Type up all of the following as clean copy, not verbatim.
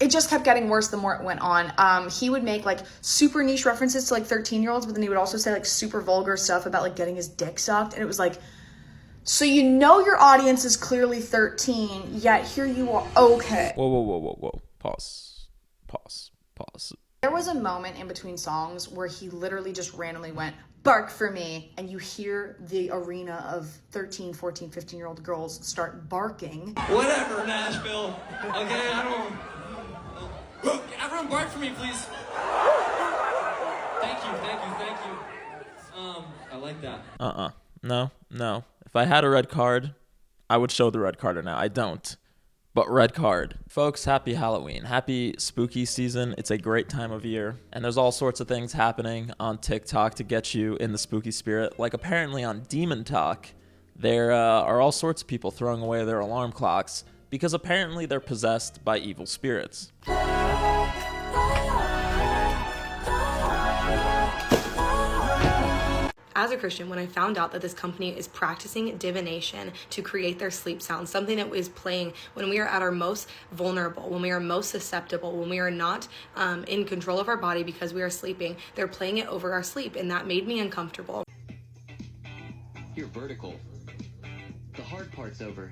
it just kept getting worse the more it went on. He would make like super niche references to like 13-year-olds, but then he would also say like super vulgar stuff about like getting his dick sucked. And it was like, so you know your audience is clearly 13, yet here you are. Okay. Whoa. Pause. There was a moment in between songs where he literally just randomly went, bark for me. And you hear the arena of 13, 14, 15-year-old girls start barking. Whatever, Nashville. Okay, I don't... Everyone bark for me, please. Thank you. I like that. No. If I had a red card, I would show the red card now. I don't. But red card. Folks, happy Halloween. Happy spooky season. It's a great time of year. And there's all sorts of things happening on TikTok to get you in the spooky spirit. Like apparently on Demon Talk, there are all sorts of people throwing away their alarm clocks because apparently they're possessed by evil spirits. As a Christian, when I found out that this company is practicing divination to create their sleep sounds, something that is playing when we are at our most vulnerable, when we are most susceptible, when we are not in control of our body because we are sleeping, they're playing it over our sleep, and that made me uncomfortable. You're vertical. The hard part's over.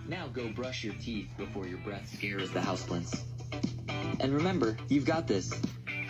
Now go brush your teeth before your breath scares the houseplants. And remember, you've got this.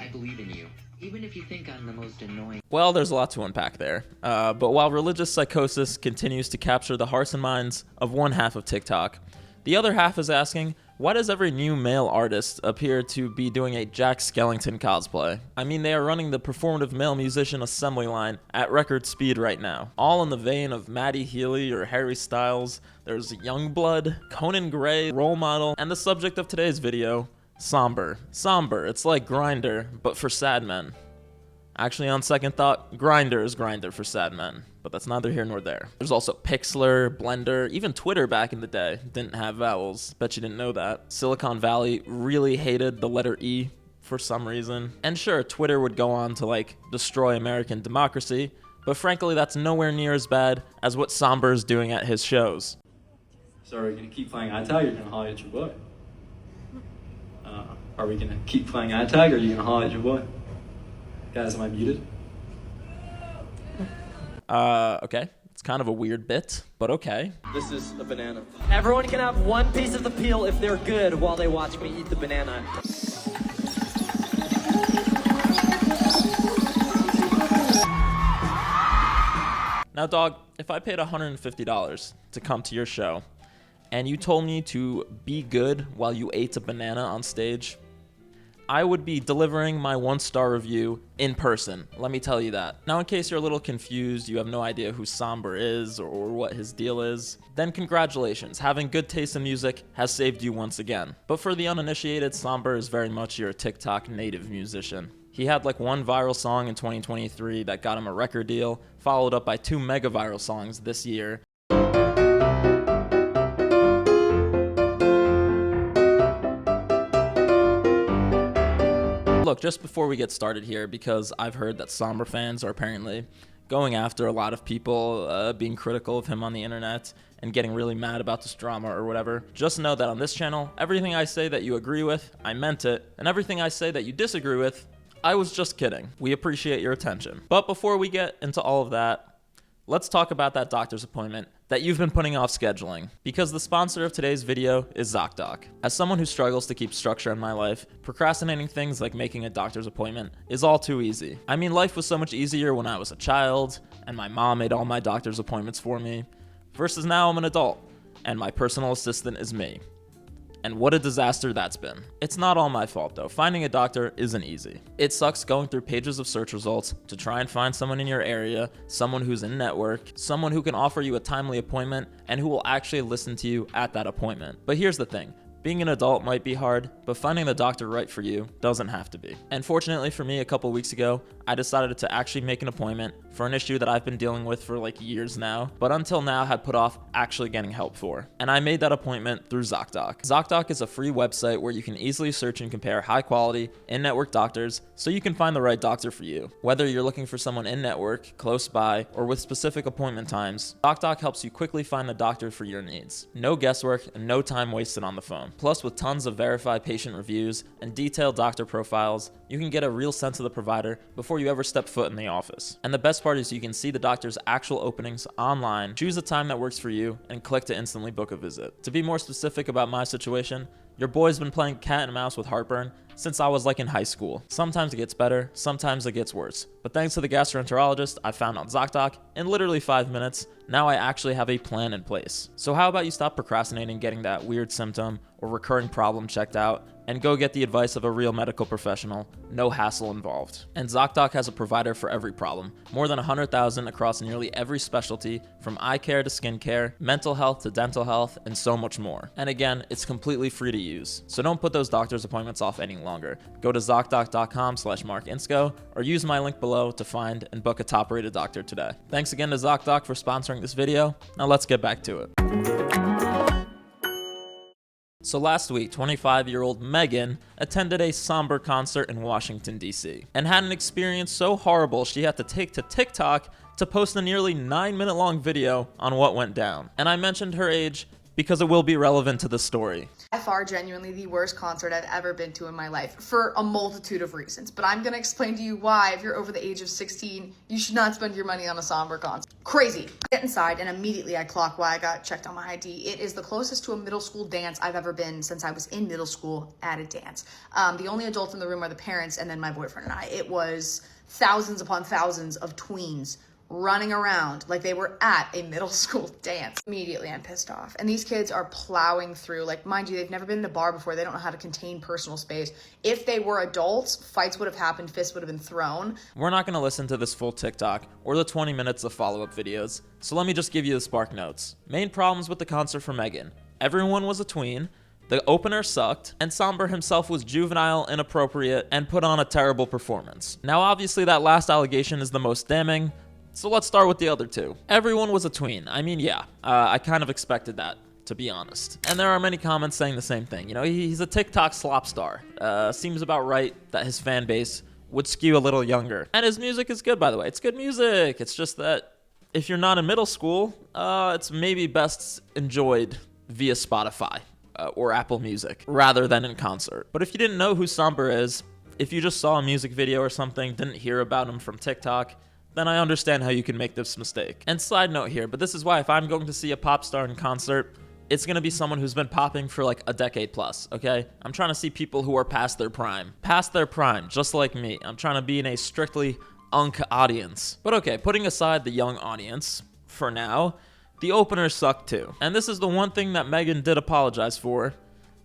I believe in you. Even if you think I'm the most annoying. Well, there's a lot to unpack there. But while religious psychosis continues to capture the hearts and minds of one half of TikTok, the other half is asking, why does every new male artist appear to be doing a Jack Skellington cosplay? I mean, they are running the performative male musician assembly line at record speed right now. All in the vein of Maddie Healy or Harry Styles. There's Youngblood, Conan Gray, Role Model, and the subject of today's video, Somber. Somber, it's like Grindr, but for sad men. Actually, on second thought, Grindr is Grindr for sad men, but that's neither here nor there. There's also Pixlr, Blender, even Twitter back in the day didn't have vowels. Bet you didn't know that. Silicon Valley really hated the letter E for some reason. And sure, Twitter would go on to like destroy American democracy, but frankly, that's nowhere near as bad as what Somber is doing at his shows. So are we gonna keep playing iTag or are you gonna holler at your boy? Are we gonna keep playing iTag or are you gonna holler at your boy? Guys, am I muted? Okay. It's kind of a weird bit, but okay. This is a banana. Everyone can have one piece of the peel if they're good while they watch me eat the banana. Now, dog, if I paid $150 to come to your show and you told me to be good while you ate a banana on stage, I would be delivering my 1-star review in person, let me tell you that. Now, in case you're a little confused, you have no idea who Somber is or what his deal is, then congratulations, having good taste in music has saved you once again. But for the uninitiated, Somber is very much your TikTok native musician. He had like one viral song in 2023 that got him a record deal, followed up by 2 mega viral songs this year. Look, just before we get started here, because I've heard that Somber fans are apparently going after a lot of people, being critical of him on the internet and getting really mad about this drama or whatever, just know that on this channel, everything I say that you agree with, I meant it, and everything I say that you disagree with, I was just kidding. We appreciate your attention. But before we get into all of that, let's talk about that doctor's appointment that you've been putting off scheduling, because the sponsor of today's video is ZocDoc. As someone who struggles to keep structure in my life, procrastinating things like making a doctor's appointment is all too easy. I mean, life was so much easier when I was a child, and my mom made all my doctor's appointments for me, versus now I'm an adult, and my personal assistant is me. And what a disaster that's been. It's not all my fault though. Finding a doctor isn't easy. It sucks going through pages of search results to try and find someone in your area, someone who's in network, someone who can offer you a timely appointment, and who will actually listen to you at that appointment. But here's the thing. Being an adult might be hard, but finding the doctor right for you doesn't have to be. And fortunately for me, a couple weeks ago, I decided to actually make an appointment for an issue that I've been dealing with for like years now, but until now had put off actually getting help for. And I made that appointment through ZocDoc. ZocDoc is a free website where you can easily search and compare high quality in-network doctors so you can find the right doctor for you. Whether you're looking for someone in-network, close by, or with specific appointment times, ZocDoc helps you quickly find the doctor for your needs. No guesswork and no time wasted on the phone. Plus, with tons of verified patient reviews and detailed doctor profiles, you can get a real sense of the provider before you ever step foot in the office. And the best part is you can see the doctor's actual openings online, choose a time that works for you, and click to instantly book a visit. To be more specific about my situation, your boy's been playing cat and mouse with heartburn since I was like in high school. Sometimes it gets better, sometimes it gets worse. But thanks to the gastroenterologist I found on ZocDoc, in literally 5 minutes, now I actually have a plan in place. So how about you stop procrastinating getting that weird symptom or recurring problem checked out and go get the advice of a real medical professional, no hassle involved. And ZocDoc has a provider for every problem. More than 100,000 across nearly every specialty, from eye care to skin care, mental health to dental health, and so much more. And again, it's completely free to use. So don't put those doctor's appointments off any longer. Go to ZocDoc.com/MarcInsco or use my link below to find and book a top-rated doctor today. Thanks again to ZocDoc for sponsoring this video. Now let's get back to it. So last week, 25-year-old Megan attended a somber concert in Washington, D.C. and had an experience so horrible she had to take to TikTok to post a nearly 9-minute long video on what went down. And I mentioned her age because it will be relevant to the story. By far, genuinely the worst concert I've ever been to in my life for a multitude of reasons. But I'm gonna explain to you why, if you're over the age of 16, you should not spend your money on a somber concert. Crazy. I get inside and immediately I clock why I got checked on my ID. It is the closest to a middle school dance I've ever been since I was in middle school at a dance. The only adults in the room are the parents and then my boyfriend and I. It was thousands upon thousands of tweens running around like they were at a middle school dance. Immediately I'm pissed off. And these kids are plowing through, like, mind you, they've never been in a bar before. They don't know how to contain personal space. If they were adults, fights would have happened, fists would have been thrown. We're not gonna listen to this full TikTok or the 20 minutes of follow-up videos, so let me just give you the spark notes. Main problems with the concert for Megan. Everyone was a tween, the opener sucked, and Somber himself was juvenile, inappropriate, and put on a terrible performance. Now obviously that last allegation is the most damning, so let's start with the other two. Everyone was a tween. I mean, yeah, I kind of expected that, to be honest. And there are many comments saying the same thing. You know, he's a TikTok slop star. Seems about right that his fan base would skew a little younger. And his music is good, by the way. It's good music. It's just that if you're not in middle school, it's maybe best enjoyed via Spotify or Apple Music rather than in concert. But if you didn't know who Somber is, if you just saw a music video or something, didn't hear about him from TikTok, then I understand how you can make this mistake. And side note here, but this is why if I'm going to see a pop star in concert, it's gonna be someone who's been popping for like a decade plus, okay? I'm trying to see people who are past their prime, just like me. I'm trying to be in a strictly unk audience. But okay, putting aside the young audience for now, the openers sucked too. And this is the one thing that Megan did apologize for,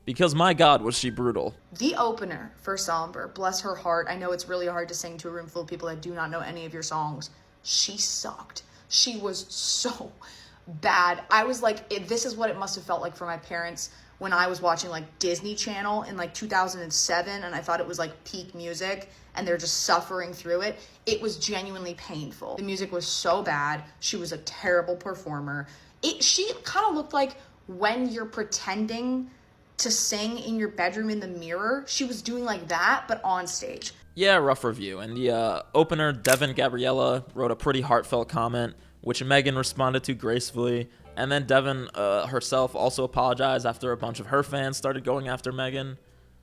because my God, was she brutal. The opener for Somber, bless her heart. I know it's really hard to sing to a room full of people that do not know any of your songs. She sucked. She was so bad. I was like, this is what it must have felt like for my parents when I was watching like Disney Channel in like 2007 and I thought it was like peak music and they're just suffering through it. It was genuinely painful. The music was so bad. She was a terrible performer. She kind of looked like when you're pretending to sing in your bedroom in the mirror. She was doing like that, but on stage. Yeah, rough review. And the opener, Devin Gabriella, wrote a pretty heartfelt comment, which Megan responded to gracefully. And then Devin herself also apologized after a bunch of her fans started going after Megan.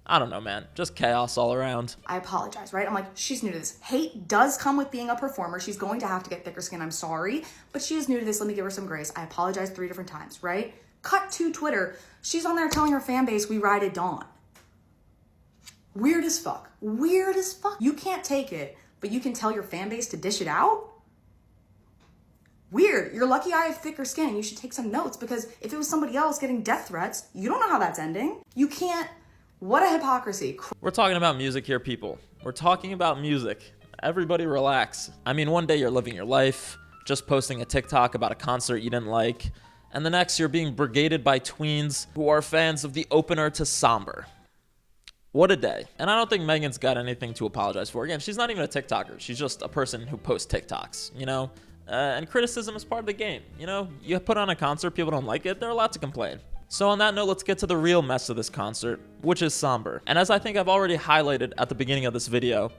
I don't know, man. Just chaos all around. I apologize, right? I'm like, she's new to this. Hate does come with being a performer. She's going to have to get thicker skin. I'm sorry. But she is new to this. Let me give her some grace. I apologize 3 different times, right? Cut to Twitter. She's on there telling her fan base, we ride at dawn. Weird as fuck. Weird as fuck. You can't take it, but you can tell your fan base to dish it out? Weird. You're lucky I have thicker skin. You should take some notes because if it was somebody else getting death threats, you don't know how that's ending. You can't. What a hypocrisy. We're talking about music here, people. We're talking about music. Everybody relax. I mean, one day you're living your life, just posting a TikTok about a concert you didn't like, and the next you're being brigaded by tweens who are fans of the opener to Somber. What a day. And I don't think Megan's got anything to apologize for. Again, she's not even a TikToker. She's just a person who posts TikToks, you know? And criticism is part of the game. You know, you put on a concert, people don't like it, they're allowed to complain. So on that note, let's get to the real mess of this concert, which is Somber. And as I think I've already highlighted at the beginning of this video,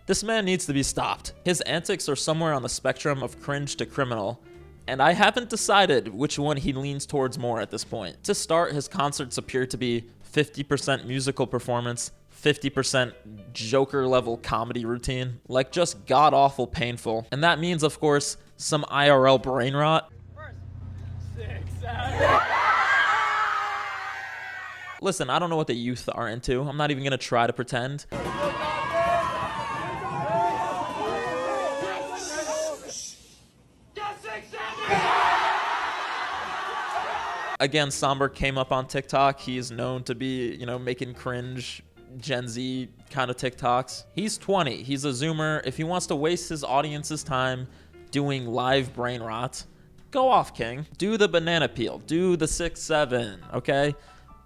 this man needs to be stopped. His antics are somewhere on the spectrum of cringe to criminal, and I haven't decided which one he leans towards more at this point. To start, his concerts appear to be 50% musical performance, 50% Joker level comedy routine. Like, just god awful painful. And that means, of course, some IRL brain rot. Listen, I don't know what the youth are into. I'm not even gonna try to pretend. Again, Somber came up on TikTok. He's known to be, making cringe Gen Z kind of TikToks. He's 20. He's a Zoomer. If he wants to waste his audience's time doing live brain rot, go off, King. Do the banana peel. Do the 6-7, okay?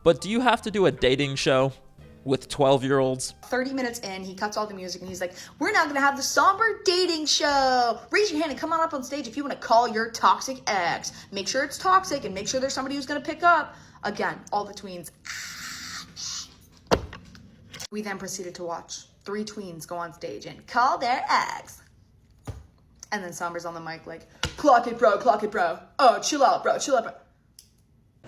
But do you have to do a dating show with 12-year-olds? 30 minutes in, he cuts all the music and he's like, we're now gonna have the somber dating show. Raise your hand and come on up on stage if you wanna call your toxic ex. Make sure it's toxic and make sure there's somebody who's gonna pick up. Again, all the tweens. We then proceeded to watch 3 tweens go on stage and call their ex. And then Somber's on the mic like, clock it, bro, clock it, bro. Oh, chill out, bro, chill out, bro.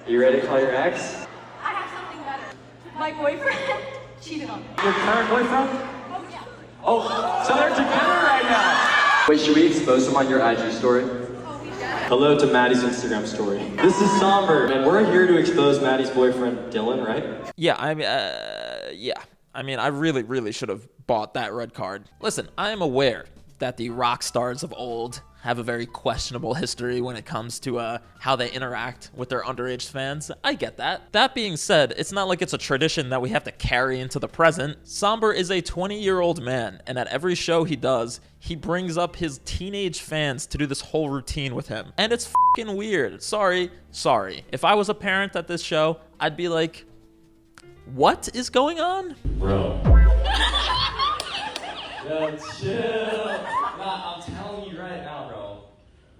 Are you ready to call your ex? I have something better. My boyfriend cheated on me. Your current boyfriend? Oh, yeah. Oh, so they're together right now. Wait, should we expose them on your IG story? Oh, we should. Hello to Maddie's Instagram story. This is Somber, and we're here to expose Maddie's boyfriend, Dylan, right? Yeah, I mean, I really should have bought that red card. Listen, I am aware that the rock stars of old have a very questionable history when it comes to how they interact with their underage fans. I get that. That being said, it's not like it's a tradition that we have to carry into the present. Somber is a 20-year-old man, and at every show he does, he brings up his teenage fans to do this whole routine with him. And it's fucking weird. Sorry. If I was a parent at this show, I'd be like, what is going on? Bro. Yo, chill. Nah, I'm telling you right now, bro.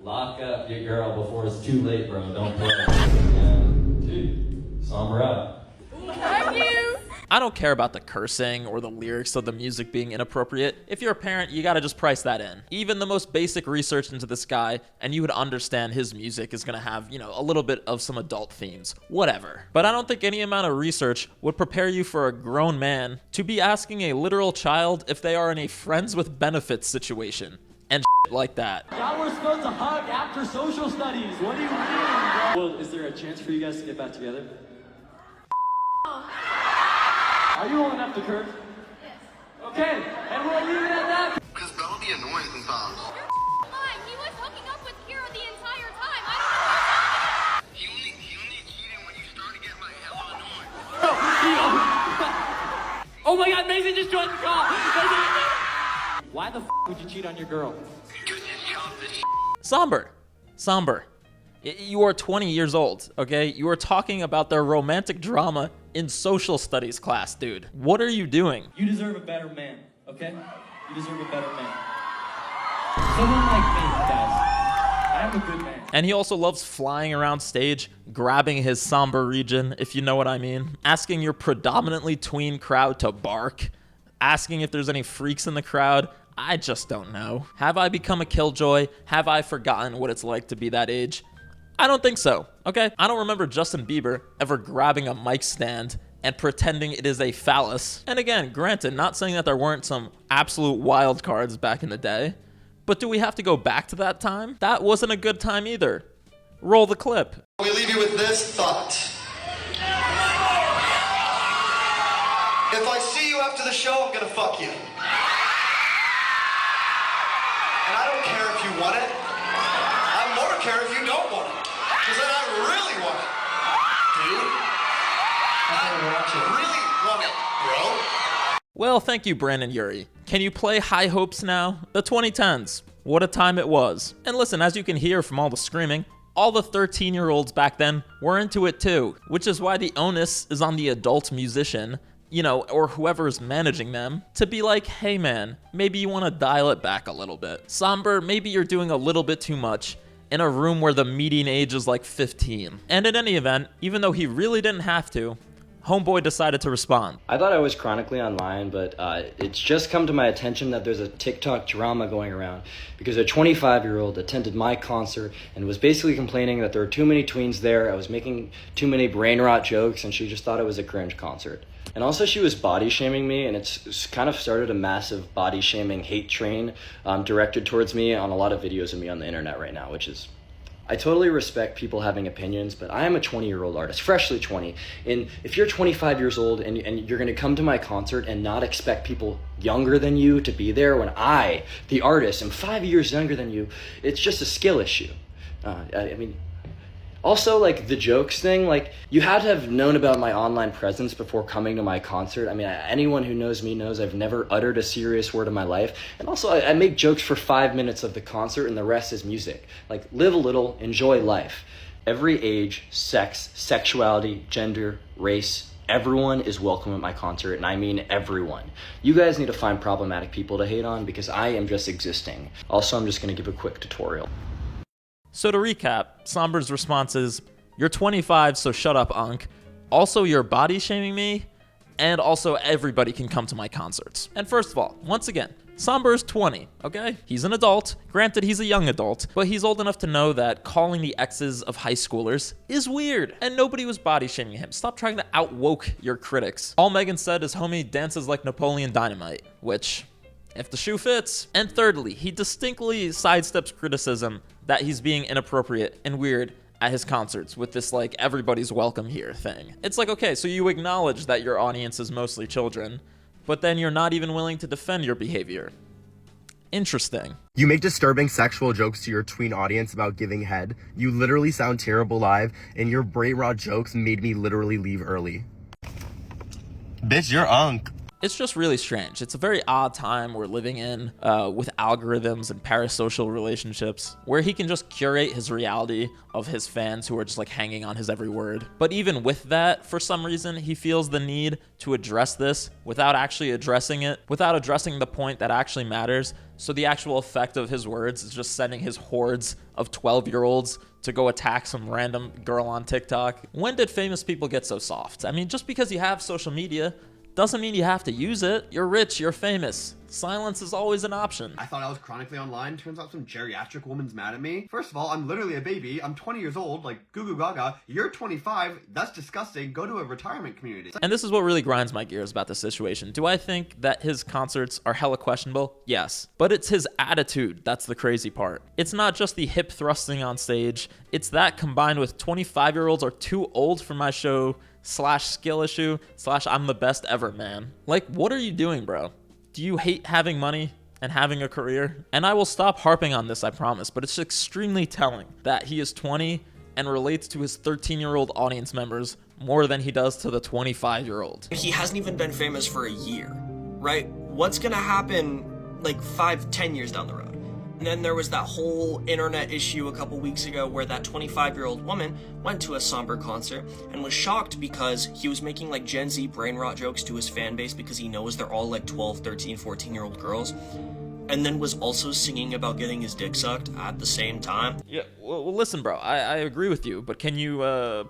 Lock up your girl before it's too late, bro. Don't play. Yeah. Dude, somber up. Love you. I don't care about the cursing or the lyrics of the music being inappropriate. If you're a parent, you gotta just price that in. Even the most basic research into this guy, and you would understand his music is gonna have, a little bit of some adult themes. Whatever. But I don't think any amount of research would prepare you for a grown man to be asking a literal child if they are in a friends with benefits situation. And shit like that. Y'all were supposed to hug after social studies. What do you mean, bro? Well, is there a chance for you guys to get back together? Are you old enough to curse? Yes. Okay, and we'll leave it at that. Because that'll be annoying sometimes. You're lying. He was hooking up with Kira the entire time. I don't know what you're talking about. He only cheated when you started getting like hella annoying. Oh my god, Mason just joined the call. Why the would you cheat on your girl? Because his job is Somber. You are 20 years old, okay? You are talking about their romantic drama in social studies class, dude. What are you doing? You deserve a better man, okay? You deserve a better man. Someone like me, guys. I am a good man. And he also loves flying around stage, grabbing his somber region, if you know what I mean. Asking your predominantly tween crowd to bark. Asking if there's any freaks in the crowd. I just don't know. Have I become a killjoy? Have I forgotten what it's like to be that age? I don't think so, okay? I don't remember Justin Bieber ever grabbing a mic stand and pretending it is a phallus. And again, granted, not saying that there weren't some absolute wild cards back in the day, but do we have to go back to that time? That wasn't a good time either. Roll the clip. We leave you with this thought. If I see you after the show, I'm gonna fuck you. And I don't care if you want it. I more care if you don't want it. Because then I really want it. Dude. I really want it, bro. Well, thank you, Brandon Urie. Can you play High Hopes now? The 2010s. What a time it was. And listen, as you can hear from all the screaming, all the 13-year-olds back then were into it too, which is why the onus is on the adult musician, or whoever is managing them, to be like, hey man, maybe you want to dial it back a little bit. Somber, maybe you're doing a little bit too much in a room where the median age is like 15. And in any event, even though he really didn't have to, homeboy decided to respond. I thought I was chronically online, but it's just come to my attention that there's a TikTok drama going around because a 25-year-old attended my concert and was basically complaining that there were too many tweens there, I was making too many brain rot jokes, and she just thought it was a cringe concert. And also she was body shaming me, and it's kind of started a massive body shaming hate train directed towards me on a lot of videos of me on the internet right now, which is, I totally respect people having opinions, but I am a 20-year-old artist, freshly 20. And if you're 25 years old and you're going to come to my concert and not expect people younger than you to be there when I, the artist, am 5 years younger than you, it's just a skill issue. Also, like, the jokes thing, like, you had to have known about my online presence before coming to my concert. I mean, anyone who knows me knows I've never uttered a serious word in my life. And also, I make jokes for 5 minutes of the concert, and the rest is music. Like, live a little, enjoy life. Every age, sex, sexuality, gender, race, everyone is welcome at my concert, and I mean everyone. You guys need to find problematic people to hate on because I am just existing. Also, I'm just going to give a quick tutorial. So to recap, Somber's response is, you're 25, so shut up, Unc. Also, you're body shaming me, and also everybody can come to my concerts. And first of all, once again, Somber is 20, okay? He's an adult. Granted, he's a young adult, but he's old enough to know that calling the exes of high schoolers is weird, and nobody was body shaming him. Stop trying to out-woke your critics. All Megan said is homie dances like Napoleon Dynamite, which, if the shoe fits. And thirdly, he distinctly sidesteps criticism that he's being inappropriate and weird at his concerts with this, like, everybody's welcome here thing. It's like, okay, so you acknowledge that your audience is mostly children, but then you're not even willing to defend your behavior. Interesting. You make disturbing sexual jokes to your tween audience about giving head. You literally sound terrible live, and your brain rot jokes made me literally leave early. Bitch, you're Unc. It's just really strange. It's a very odd time we're living in with algorithms and parasocial relationships where he can just curate his reality of his fans who are just like hanging on his every word. But even with that, for some reason, he feels the need to address this without actually addressing it, without addressing the point that actually matters. So the actual effect of his words is just sending his hordes of 12-year-olds to go attack some random girl on TikTok. When did famous people get so soft? I mean, just because you have social media doesn't mean you have to use it. You're rich, you're famous. Silence is always an option. I thought I was chronically online. Turns out some geriatric woman's mad at me. First of all, I'm literally a baby. I'm 20 years old, like goo goo gaga. You're 25. That's disgusting. Go to a retirement community. And this is what really grinds my gears about this situation. Do I think that his concerts are hella questionable? Yes. But it's his attitude that's the crazy part. It's not just the hip thrusting on stage. It's that combined with 25-year-olds are too old for my show / skill issue / I'm the best ever, man. Like, what are you doing, bro? Do you hate having money and having a career? And I will stop harping on this, I promise, but it's extremely telling that he is 20 and relates to his 13-year-old audience members more than he does to the 25-year-old. He hasn't even been famous for a year, right? What's gonna happen like 5-10 years down the road? And then there was that whole internet issue a couple weeks ago where that 25-year-old woman went to a Somber concert and was shocked because he was making like Gen Z brain rot jokes to his fan base because he knows they're all like 12, 13, 14-year-old girls. And then was also singing about getting his dick sucked at the same time. Yeah, well listen, bro, I agree with you, but can you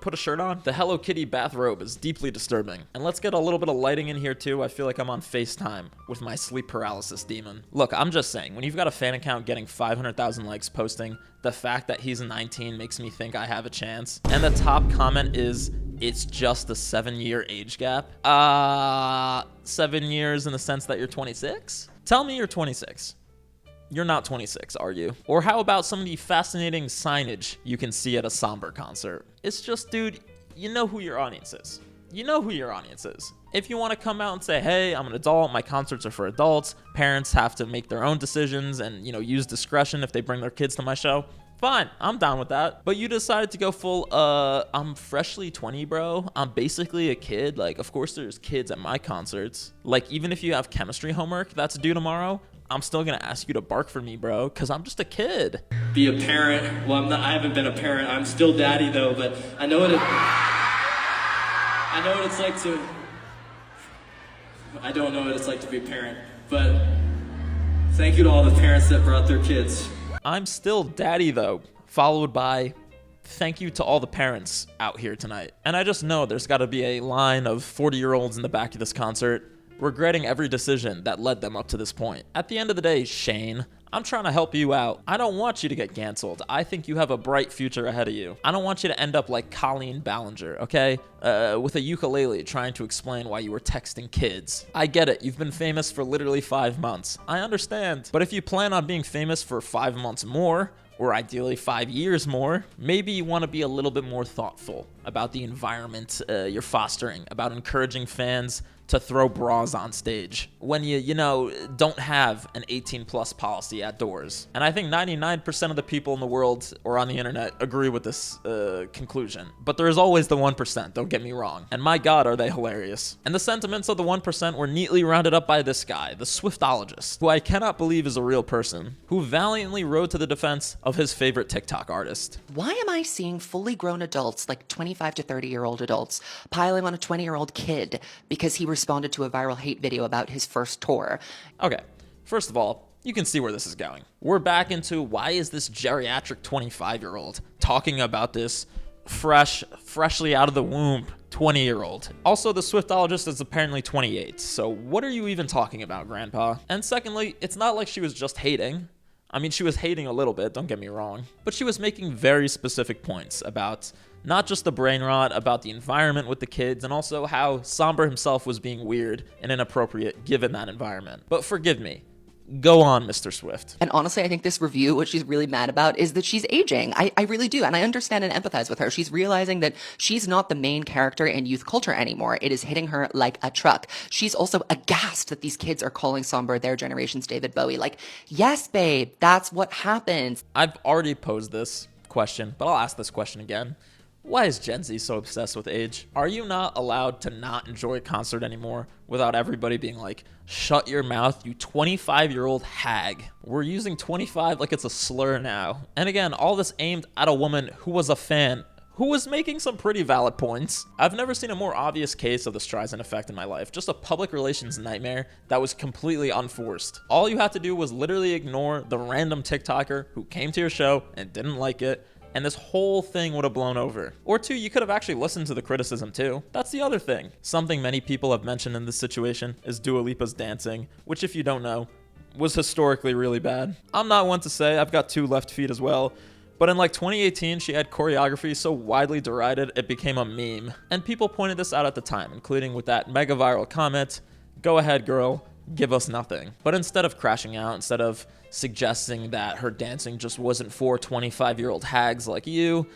put a shirt on? The Hello Kitty bathrobe is deeply disturbing. And let's get a little bit of lighting in here too. I feel like I'm on FaceTime with my sleep paralysis demon. Look, I'm just saying, when you've got a fan account getting 500,000 likes posting, the fact that he's 19 makes me think I have a chance. And the top comment is, it's just a 7-year age gap. 7 years in the sense that you're 26? Tell me you're 26. You're not 26, are you? Or how about some of the fascinating signage you can see at a Somber concert? It's just, dude, you know who your audience is. You know who your audience is. If you want to come out and say, hey, I'm an adult, my concerts are for adults, parents have to make their own decisions and, you know, use discretion if they bring their kids to my show, fine, I'm down with that. But you decided to go full, I'm freshly 20, bro. I'm basically a kid. Like, of course there's kids at my concerts. Like, even if you have chemistry homework that's due tomorrow, I'm still gonna ask you to bark for me, bro, because I'm just a kid. Be a parent. Well, I haven't been a parent. I'm still daddy, though, but I know what it's like to... I don't know what it's like to be a parent, but thank you to all the parents that brought their kids. I'm still daddy, though, followed by thank you to all the parents out here tonight. And I just know there's got to be a line of 40-year-olds in the back of this concert regretting every decision that led them up to this point. At the end of the day, Shane, I'm trying to help you out. I don't want you to get canceled. I think you have a bright future ahead of you. I don't want you to end up like Colleen Ballinger, okay? With a ukulele trying to explain why you were texting kids. I get it. You've been famous for literally 5 months. I understand. But if you plan on being famous for 5 months more, or ideally 5 years more, maybe you want to be a little bit more thoughtful about the environment you're fostering, about encouraging fans to throw bras on stage when you don't have an 18+ policy at doors. And I think 99% of the people in the world or on the internet agree with this conclusion. But there is always the 1%, don't get me wrong. And my God, are they hilarious. And the sentiments of the 1% were neatly rounded up by this guy, the Swiftologist, who I cannot believe is a real person, who valiantly rode to the defense of his favorite TikTok artist. Why am I seeing fully grown adults, like 25 to 30-year-old adults, piling on a 20-year-old kid because he responded to a viral hate video about his first tour? Okay, first of all, you can see where this is going. We're back into why is this geriatric 25-year-old talking about this freshly out of the womb 20-year-old. Also, the Swiftologist is apparently 28, so what are you even talking about, Grandpa? And secondly, it's not like she was just hating. I mean, she was hating a little bit, don't get me wrong, but she was making very specific points about not just the brain rot, about the environment with the kids, and also how Somber himself was being weird and inappropriate given that environment. But forgive me. Go on, Mr. Swift. And honestly, I think this review, what she's really mad about is that she's aging. I really do. And I understand and empathize with her. She's realizing that she's not the main character in youth culture anymore. It is hitting her like a truck. She's also aghast that these kids are calling Somber their generation's David Bowie. Like, yes, babe, that's what happens. I've already posed this question, but I'll ask this question again. Why is Gen Z so obsessed with age? Are you not allowed to not enjoy a concert anymore without everybody being like, shut your mouth, you 25-year-old hag? We're using 25 like it's a slur now. And again, all this aimed at a woman who was a fan, who was making some pretty valid points. I've never seen a more obvious case of the Streisand effect in my life. Just a public relations nightmare that was completely unforced. All you had to do was literally ignore the random TikToker who came to your show and didn't like it, and this whole thing would have blown over. Or two, you could have actually listened to the criticism too. That's the other thing. Something many people have mentioned in this situation is Dua Lipa's dancing, which if you don't know, was historically really bad. I'm not one to say, I've got 2 left feet as well, but in like 2018, she had choreography so widely derided, it became a meme. And people pointed this out at the time, including with that mega viral comment, "Go ahead, girl, give us nothing." But instead of crashing out, instead of suggesting that her dancing just wasn't for 25-year-old hags like you,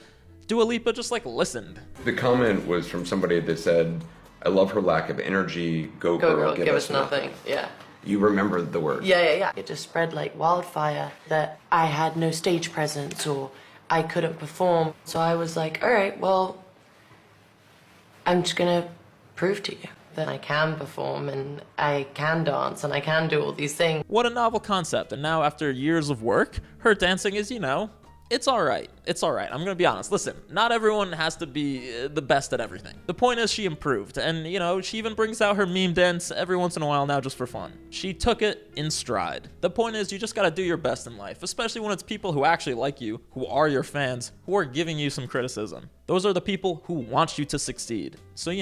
Dua Lipa just like listened. The comment was from somebody that said, "I love her lack of energy. Go girl, give us nothing." Yeah. You remember the word. Yeah. It just spread like wildfire that I had no stage presence or I couldn't perform. So I was like, all right, well, I'm just gonna prove to you that I can perform and I can dance and I can do all these things. What a novel concept. And now after years of work, her dancing is, it's all right. It's all right. I'm going to be honest. Listen, not everyone has to be the best at everything. The point is she improved. And, she even brings out her meme dance every once in a while now just for fun. She took it in stride. The point is you just got to do your best in life, especially when it's people who actually like you, who are your fans, who are giving you some criticism. Those are the people who want you to succeed. So,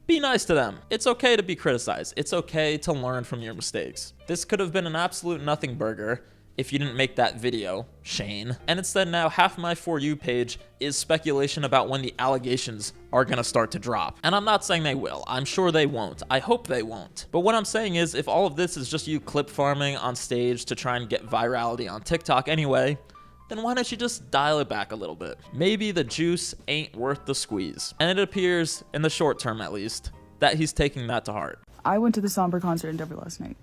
be nice to them. It's okay to be criticized. It's okay to learn from your mistakes. This could have been an absolute nothing burger if you didn't make that video, Shane. And instead now half my For You page is speculation about when the allegations are gonna start to drop. And I'm not saying they will. I'm sure they won't. I hope they won't. But what I'm saying is if all of this is just you clip farming on stage to try and get virality on TikTok anyway, then why don't you just dial it back a little bit? Maybe the juice ain't worth the squeeze. And it appears, in the short term at least, that he's taking that to heart. I went to the Somber concert in Denver last night.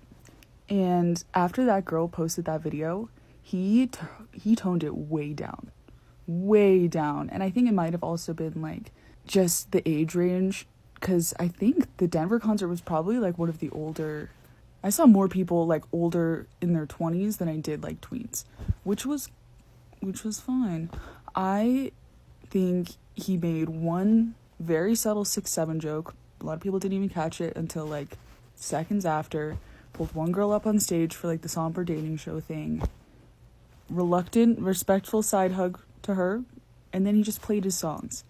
And after that girl posted that video, he toned it way down. And I think it might have also been like just the age range, because I think the Denver concert was probably like one of the older. I saw more people like older in their 20s than I did like tweens, which was fine. I think he made one very subtle 6'7" joke. A lot of people didn't even catch it until like seconds after. Pulled one girl up on stage for like the Somber dating show thing. Reluctant, respectful side hug to her. and then he just played his songs.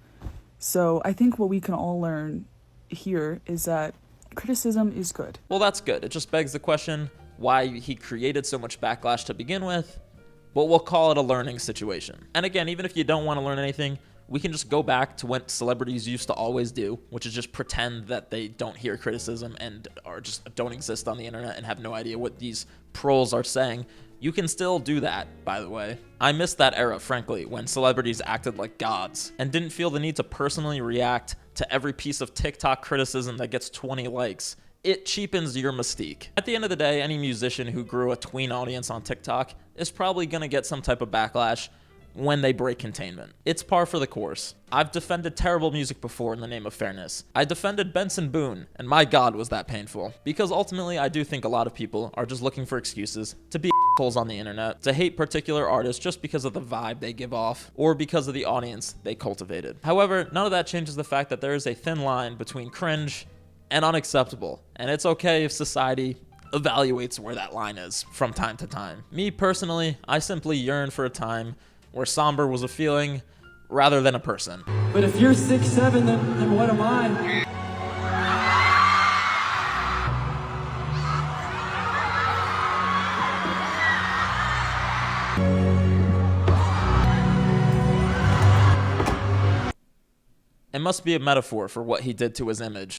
So I think what we can all learn here is that criticism is good. Well, that's good. It just begs the question why he created so much backlash to begin with, but we'll call it a learning situation. And again, even if you don't want to learn anything, we can just go back to what celebrities used to always do, which is just pretend that they don't hear criticism and are just don't exist on the internet and have no idea what these trolls are saying. You can still do that, by the way. I miss that era, frankly, when celebrities acted like gods and didn't feel the need to personally react to every piece of TikTok criticism that gets 20 likes. It cheapens your mystique. At the end of the day, any musician who grew a tween audience on TikTok is probably gonna get some type of backlash when they break containment. It's par for the course. I've defended terrible music before in the name of fairness. I defended Benson Boone, and my God was that painful. Because ultimately, I do think a lot of people are just looking for excuses to be assholes on the internet, to hate particular artists just because of the vibe they give off, or because of the audience they cultivated. However, none of that changes the fact that there is a thin line between cringe and unacceptable, and it's okay if society evaluates where that line is from time to time. Me personally, I simply yearn for a time where somber was a feeling rather than a person. But if you're 6'7", then what am I? It must be a metaphor for what he did to his image.